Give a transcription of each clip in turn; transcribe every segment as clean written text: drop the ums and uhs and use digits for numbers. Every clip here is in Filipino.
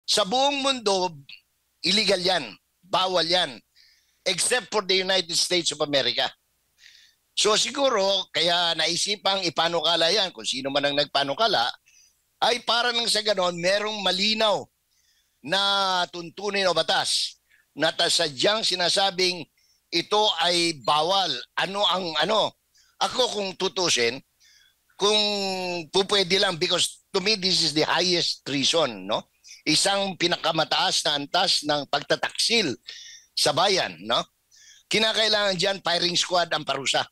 Sa buong mundo, illegal yan. Bawal yan. Except for the United States of America. So siguro, kaya naisipang ipanukala yan, kung sino man ang nagpanukala, ay para nang sa ganon, merong malinaw na tuntunin o batas na sadyang sinasabing ito ay bawal. Ano ang ano? Ako kung tutusin, kung pupwede lang, because to me this is the highest treason, no? Isang pinakamataas na antas ng pagtataksil sa bayan, no? Kinakailangan diyan firing squad ang parusa.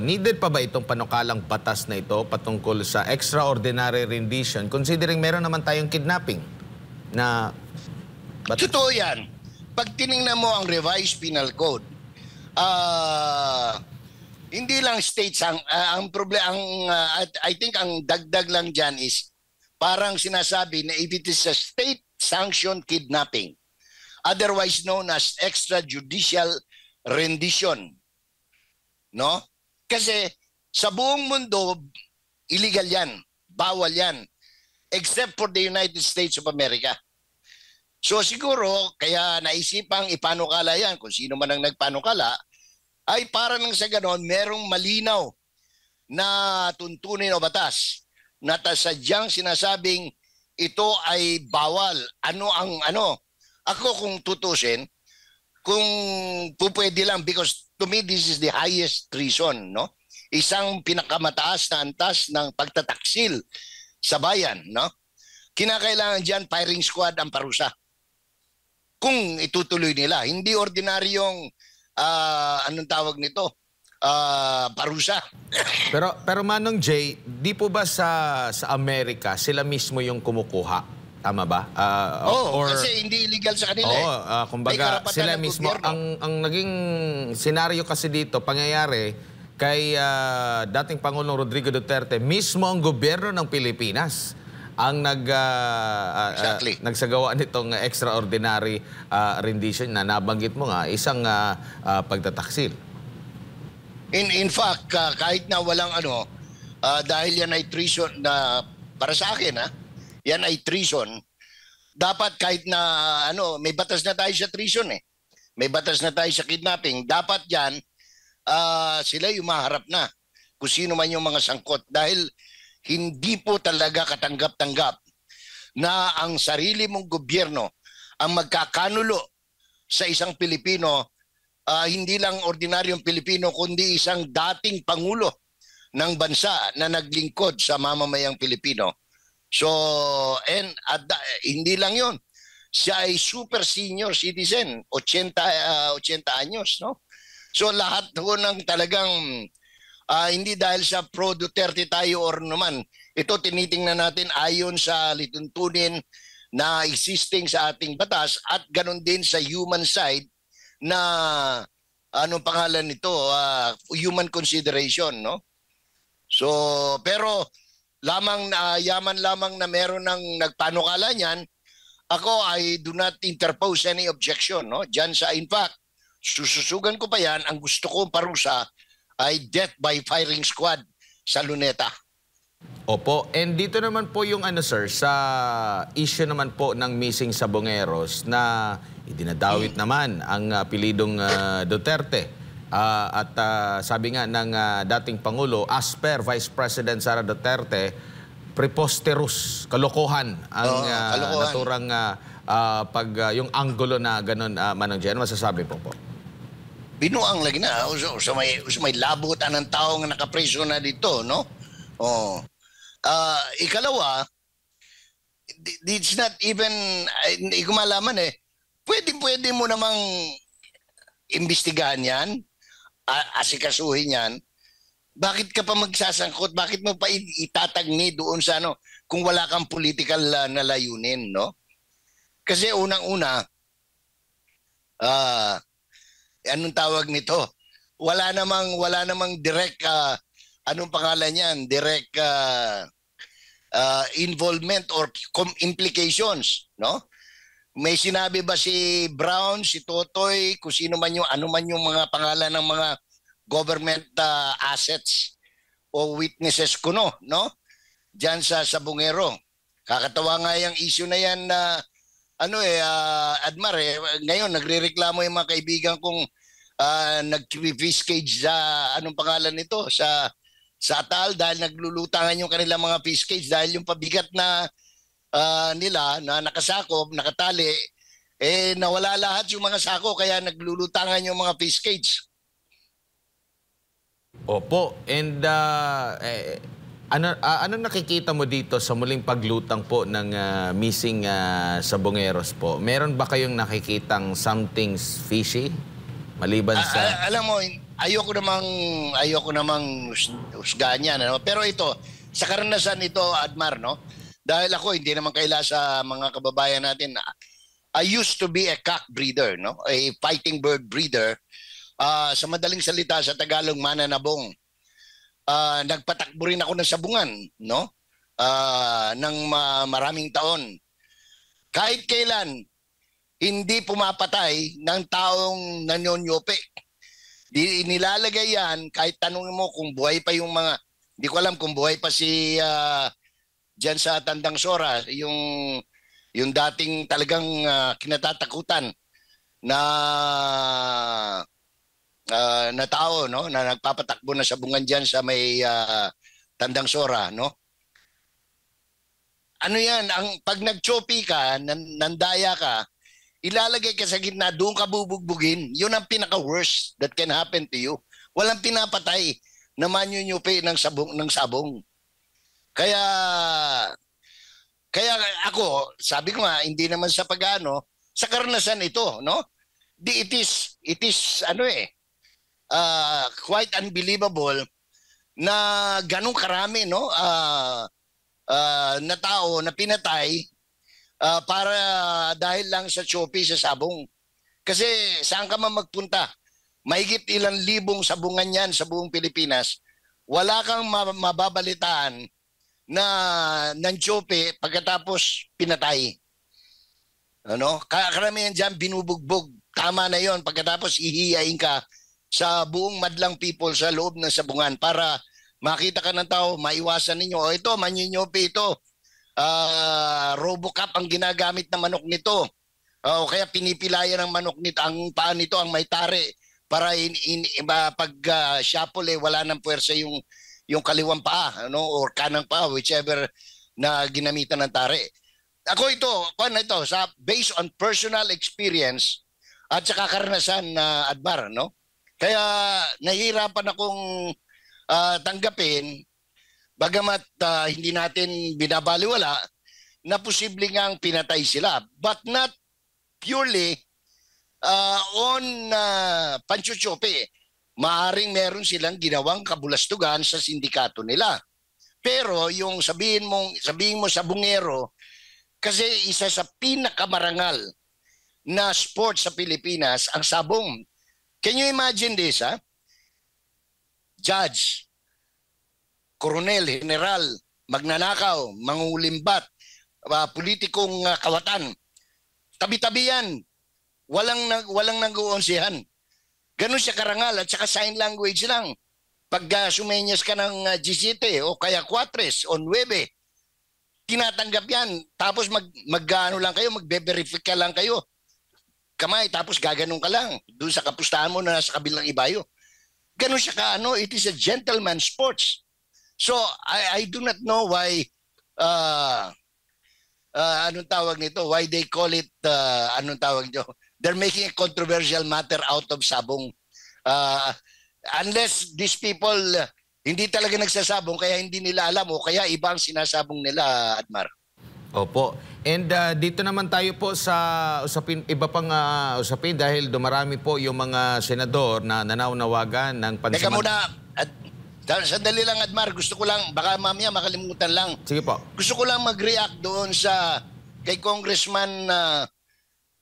Needed pa ba itong panukalang batas na ito patungkol sa extraordinary rendition considering meron naman tayong kidnapping na Totoo yan. Pag tiningnan mo ang revised penal code, hindi lang states ang problema, I think ang dagdag lang dyan is parang sinasabi na if it is a state-sanctioned kidnapping, otherwise known as extrajudicial rendition, no? Kasi sa buong mundo, illegal yan, bawal yan, except for the United States of America. So siguro, kaya naisipang ipanukala yan, kung sino man ang nagpanukala, ay para nang sa ganon, merong malinaw na tuntunin o batas na sadyang sinasabing ito ay bawal. Ano ang ano? Ako kung tutusin, kung pupwede lang, because to me this is the highest treason, no? Isang pinakamataas na antas ng pagtataksil sa bayan, no? Kinakailangan diyan firing squad ang parusa. Kung itutuloy nila, hindi ordinaryong anong tawag nito? Parusa. pero Manong Jay, di po ba sa Amerika sila mismo yung kumukuha? Tama ba? Kasi hindi illegal sa kanila. Kumbaga sila mismo ang naging senaryo kasi dito, pangyayari kay dating Pangulong Rodrigo Duterte, mismo ang gobyerno ng Pilipinas ang nagsagawa nitong extraordinary rendition na nabanggit mo nga, isang pagtataksil. In fact, kahit na walang dahil yan ay treason na para sa akin, yan ay treason, dapat kahit na may batas na tayo sa treason may batas na tayo sa kidnapping, dapat yan sila yung maharap na kung sino man yung mga sangkot, dahil hindi po talaga katanggap-tanggap na ang sarili mong gobyerno ang magkakanulo sa isang Pilipino, hindi lang ordinaryong Pilipino kundi isang dating Pangulo ng bansa na naglingkod sa mamamayang Pilipino. So, hindi lang yon, siya ay super senior citizen, 80 anyos, no? So lahat ho ng talagang hindi dahil sa pro Duterte tayo or naman, ito tinitingnan natin ayon sa lituntunin na existing sa ating batas at ganun din sa human side na anong pangalan nito, human consideration, no? So, pero yaman lamang na meron ng nagpanukala niyan, ako I do not interpose any objection, no? Diyan sa, in fact, sususugan ko pa yan, ang gusto kong parusa ay death by firing squad sa Luneta. Opo, and dito naman po yung sir, sa issue naman po ng missing sabongeros na idinadawit naman ang apelidong Duterte. At sabi nga ng dating Pangulo, as per Vice President Sara Duterte, preposterous, kalokohan ang naturang yung anggulo na ganun, Manong Jay. Ano masasabi po? Binuang lagi na. May labutan ng tao nga nakapreso na dito, no? Ikalawa, it's not even, hindi ko malaman pwede mo namang imbestigahan yan, asikasuhin yan. Bakit ka pa magsasangkot? Bakit mo pa itatagni doon sa kung wala kang political na layunin, no? Kasi unang-una, anong tawag nito? Wala namang direct, anong pangalan yan? Direct involvement or implications, no? May sinabi ba si Brown, si Totoy, kung sino man yung, ano man yung mga pangalan ng mga government assets o witnesses kuno, no? diyan sa Sabungero. Kakatawa nga yung issue na yan na Admar ngayon nagrereklamo yung mga kaibigan kong nag-fish cage sa anong pangalan nito sa Atal dahil naglulutangan yung kanilang mga fish cage dahil yung pabigat na nila na nakasakop, nakatali, nawala lahat yung mga sako kaya naglulutangan yung mga fish cage. Opo. And ano nakikita mo dito sa muling paglutang po ng missing Sabongeros po? Meron ba kayong nakikitang something fishy? Maliban sa... alam mo, ayoko namang husgahan yan. Ano? Pero ito, sa karanasan ito, Admar, no? Dahil ako, hindi naman kaila sa mga kababayan natin. I used to be a cock breeder, no? A fighting bird breeder. Sa madaling salita, sa Tagalog, mananabong. Nagpatakbo rin ako ng sabungan, no? Ng maraming taon. Kahit kailan, hindi pumapatay ng taong nanyonyope. Di nilalagay yan, kahit tanongin mo kung buhay pa yung mga, hindi ko alam kung buhay pa si dyan sa Tandang Sora, yung dating talagang kinatatakutan na tao, no, na nagpapatakbo na sabungan diyan sa may Tandang Sora, no? Ano yan, pag nagchopi ka, nandaya ka, ilalagay ka sa gitna, doon ka bubugbugin. Yun ang pinaka-worst that can happen to you. Walang pinapatay na manyunyupi ng sabong. Kaya ako, sabi ko nga, hindi naman sa pag-ano, sa karanasan ito, no? It is quite unbelievable na ganun karami, no? Na tao na pinatay para dahil lang sa chopi sa sabong. Kasi saan ka man magpunta, mahigit ilang libong sabungan yan sa buong Pilipinas, wala kang mababalitaan na nanchope pagkatapos pinatay. Ano? Karamihan dyan binubugbog. Tama na yon pagkatapos ihiyain ka sa buong madlang people sa loob ng sabungan para makita ka ng tao, maiwasan ninyo. O ito, manyinyope ito. Robocop ang ginagamit na manok nito. O kaya pinipilayan ng manok nito, ang paa nito ang may tare para pag shuffle wala nang puwersa yung kaliwang paa, ano, or kanang paa, whichever na ginamitan ng tare. Ako ito based on personal experience at saka karanasan na Admar, no? Kaya nahihirapan akong tanggapin bagamat hindi natin binabaliwala na posible ngang pinatay sila, but not purely on panchuchope. Maaring meron silang ginawang kabulastugan sa sindikato nila. Pero yung sabihin mo sa bungero, kasi isa sa pinakamarangal na sport sa Pilipinas ang sabong. Can you imagine this, ha? Judge, koronel, general, magnanakaw, mangulimbat, politikong kawatan. Tabi-tabi yan. Walang nag-uonsihan. Ganun siya karangal at saka sign language lang. Pag sumenyas ka ng G7 o kaya 4 o 9, tinatanggap yan. Tapos magbe-verify ka lang kayo. Kamay, tapos gaganong ka lang. Doon sa kapustahan mo na nasa kabilang ibayo. Ganun siya it is a gentleman sports. So, I do not know why, anong tawag nito, why they call it, they're making a controversial matter out of sabong. Unless these people hindi talaga nagsasabong, kaya hindi nila alam o kaya iba ang sinasabong nila, Admar. Opo. And dito naman tayo po sa iba pang usapin dahil dumarami po yung mga senador na nananawagan ng Teka muna, sandali lang Admar, gusto ko lang, baka mamaya makalimutan lang. Sige po. Gusto ko lang mag-react doon kay Congressman,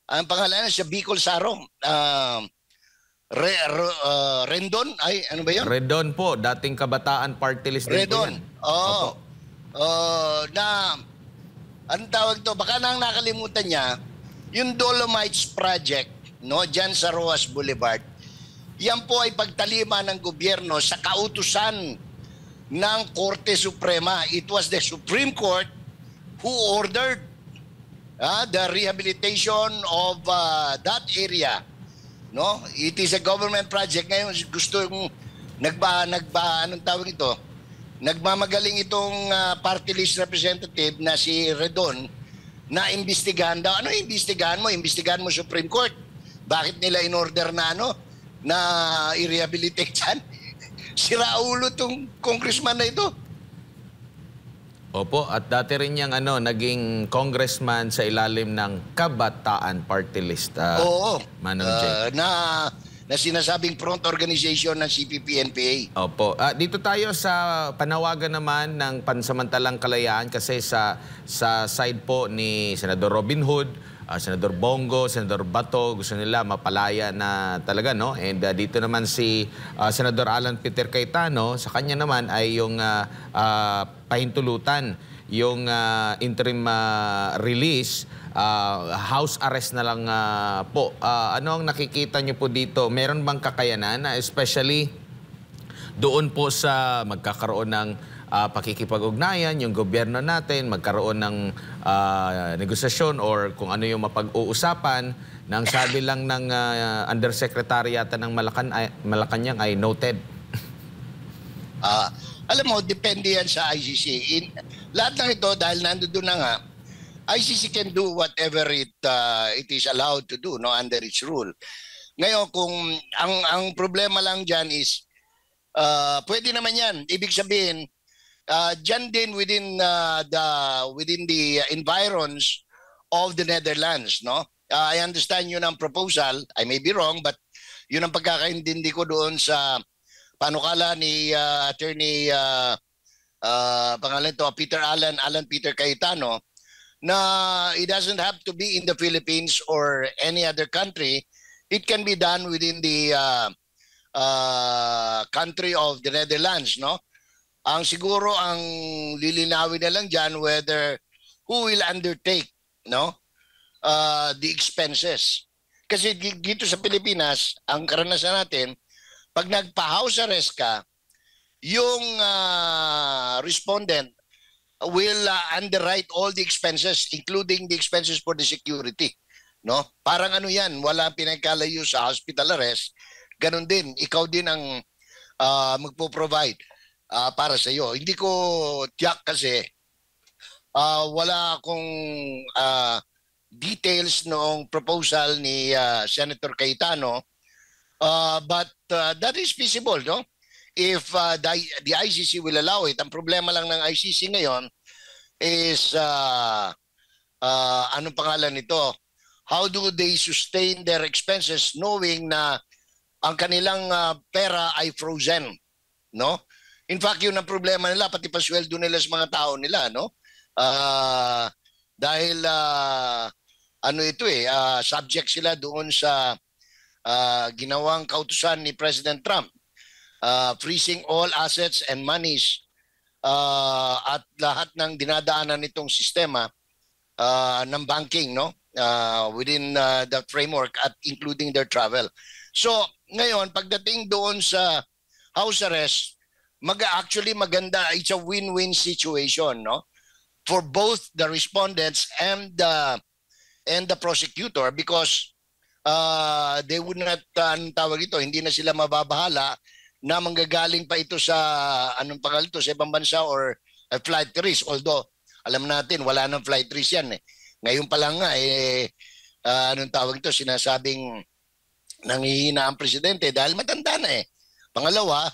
ang pangalan sa Bicol Saro, Rendon? Ay, ano ba yun? Rendon po, dating Kabataan Party List din po yan. Oo. Anong tawag to? Baka nang nakalimutan niya, yung Dolomites Project, no, dyan sa Roas Boulevard, yan po ay pagtalima ng gobyerno sa kautusan ng Korte Suprema. It was the Supreme Court who ordered the rehabilitation of that area. No, it is a government project. Ngayon gusto yung anong tawag ito? Nagmamagaling itong party list representative na si Redon na imbestigahan daw. Ano imbestigahan mo? Imbestigahan mo Supreme Court. Bakit nila in-order na na i-rehabilitate yan? Siraulo tong congressman na ito. Opo, at dati rin niyang naging congressman sa ilalim ng Kabataan Party List. Oo, Manong Jay. na sinasabing front organization ng CPP-NPA. Opo. Dito tayo sa panawagan naman ng pansamantalang kalayaan kasi sa side po ni Senador Robin Hood, Senador Bongo, Senador Bato, gusto nila mapalaya na talaga, no? And dito naman si Senador Alan Peter Cayetano, sa kanya naman ay yung pahintulutan, yung interim release, house arrest na lang po. Ano ang nakikita niyo po dito? Meron bang kakayanan, especially doon po sa magkakaroon ng pakikipag-ugnayan, yung gobyerno natin, magkaroon ng negosasyon or kung ano yung mapag-uusapan, nang sabi lang ng Undersecretary yata ng Malacanang ay noted. Alam mo, depende yan sa ICC. Lahat ng ito, dahil nandoon na nga, ICC can do whatever it is allowed to do, no, under its rule. Ngayon, kung ang problema lang dyan is, pwede naman yan. Ibig sabihin, dyan din within the environs of the Netherlands, no? I understand yun ang proposal. I may be wrong, but yun ang pagkakaintindi ko doon sa panukala ni Attorney pangalan to Alan Peter Cayetano, na it doesn't have to be in the Philippines or any other country. It can be done within the country of the Netherlands, no? Ang siguro ang lilinawin na lang diyan whether who will undertake, no, the expenses. Kasi dito sa Pilipinas, ang karanasan natin, pag nagpa-house arrest ka, yung respondent will underwrite all the expenses, including the expenses for the security, no? Parang ano yan, wala pinagkalayo sa hospital arrest. Ganon din, ikaw din ang magpo-provide para sa iyo. Hindi ko tiyak kasi wala akong details noong proposal ni Senator Cayetano, but that is feasible, no? If the ICC will allow it. Ang problema lang ng ICC ngayon is anong pangalan nito? How do they sustain their expenses knowing na ang kanilang pera ay frozen, no? In fact, yun ang problema nila, pati pasweldo nila sa mga tao nila, no? Dahil ano ito subject sila doon sa ginawang kautusan ni President Trump, freezing all assets and monies at lahat ng dinadaanan nitong sistema ng banking, no? Within the framework at including their travel. So, ngayon, pagdating doon sa house arrest, actually maganda, it's a win-win situation, no? For both the respondents and the prosecutor, because they would not, anong tawag ito, hindi na sila mababahala na manggagaling pa ito sa anong pangalan ito, sa ibang bansa or flight risk. Although, alam natin, wala nang flight risk yan eh. Ngayon pa lang nga, anong tawag ito, sinasabing nanghihina ang presidente dahil matanda na eh. Pangalawa,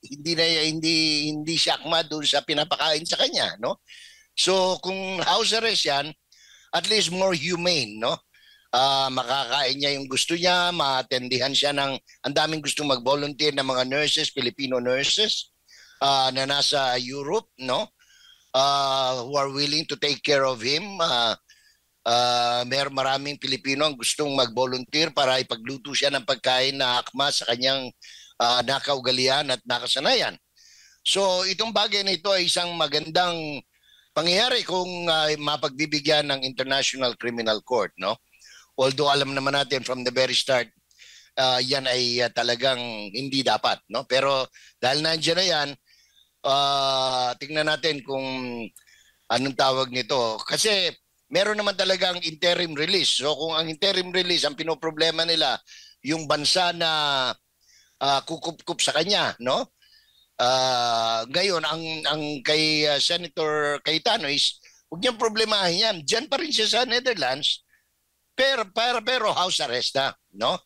hindi siya akma doon sa pinapakain sa kanya, no? So kung house arrest yan, at least more humane, no? Makakain niya yung gusto niya, maatendihan siya ng ang daming gustong mag-volunteer ng mga nurses, Filipino nurses na nasa Europe, no? Who are willing to take care of him. Maraming Pilipino ang gustong mag-volunteer para ipagluto siya ng pagkain na akma sa kanyang nakaugalian at nakasanayan. So itong bagay na ito ay isang magandang pangyayari kung mapagbibigyan ng International Criminal Court, no? Although alam naman natin from the very start, yan ay talagang hindi dapat, no? Pero dahil nandiyan na yan, tingnan natin kung anong tawag nito. Kasi meron naman talagang interim release. So kung ang interim release, ang pinoproblema nila, yung bansa na kukup-kup sa kanya, no? Ngayon, ang kay Senator Cayetano is, huwag niyang problemahin yan. Diyan pa rin siya sa Netherlands, pero house arrest na, no?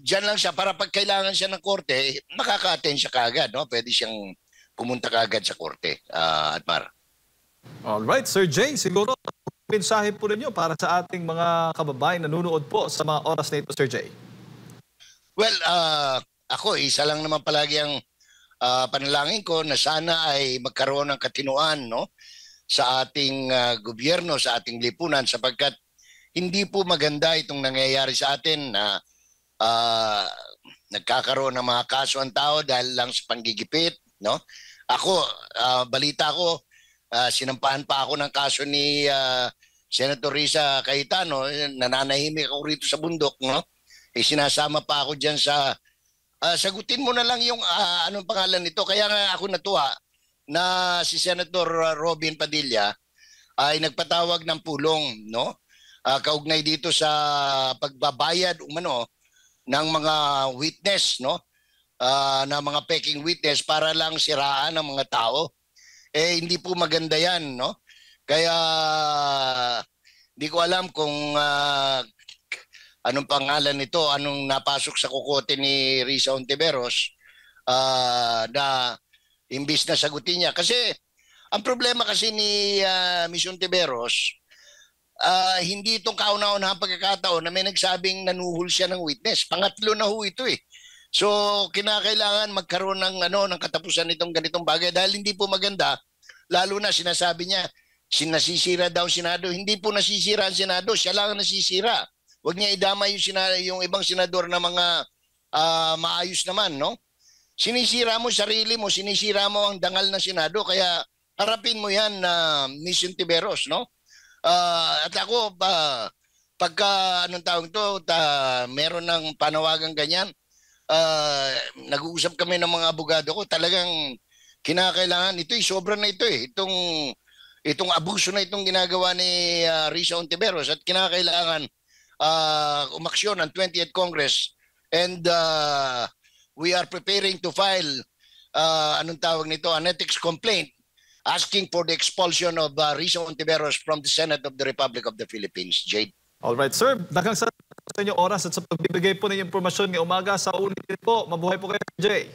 Diyan lang siya para pag kailangan siya ng korte, makaka-attend siya kaagad, no? Pwede siyang pumunta kaagad sa korte, Atmar. Alright, Sir Jay, siguro mensahe po ninyo para sa ating mga kababayan nanonood po sa mga oras na ito, Sir Jay. Well, ako, isa lang naman palagi ang panalangin ko na sana ay magkaroon ng katinuan, no, sa ating gobyerno, sa ating lipunan, sapagkat hindi po maganda itong nangyayari sa atin na nagkakaroon ng mga kaso ang tao dahil lang sa panggigipit, no? Ako, balita ko, sinampahan pa ako ng kaso ni Senator Risa Cayetano, nananahimik ako rito sa bundok, no? Sinasama pa ako diyan sa sagutin mo na lang yung anong pangalan nito. Kaya nga ako natuwa na si Senator Robin Padilla ay nagpatawag ng pulong, no? Kaugnay dito sa pagbabayad umano ng mga witness, no? Na mga peking witness para lang siraan ng mga tao. Hindi po maganda 'yan, no? Kaya hindi ko alam kung anong pangalan nito, anong napasok sa kukote ni Risa Hontiveros na imbis na sagutin niya. Kasi ang problema kasi ni Miss Hontiveros, hindi itong kauna-unahang pagkakataon na may nagsabing nanuhol siya ng witness. Pangatlo na ho ito eh. So kinakailangan magkaroon ng ng katapusan nitong ganitong bagay dahil hindi po maganda. Lalo na sinasabi niya nasisira daw Senado. Hindi po nasisira ang Senado, siya lang ang nasisira. Huwag niya idama yung ibang senador na mga maayos naman, no? Sinisira mo sarili mo, sinisira mo ang dangal ng Senado, kaya harapin mo yan na Miss Hontiveros, no? At ako, pagka anong tawag to, meron ng panawagang ganyan, nag-uusap kami ng mga abogado ko, talagang kinakailangan, sobra na ito eh, itong abuso na itong ginagawa ni Risa Hontiveros at kinakailangan umaksyon ng 20th Congress and we are preparing to file anong tawag nito, an ethics complaint asking for the expulsion of Risa Hontiveros from the Senate of the Republic of the Philippines. Jade. Alright, sir. Daghang sa inyong oras at sa pagbibigay po ng impormasyon ngayong umaga sa ulitin po. Mabuhay po kayo, Jay.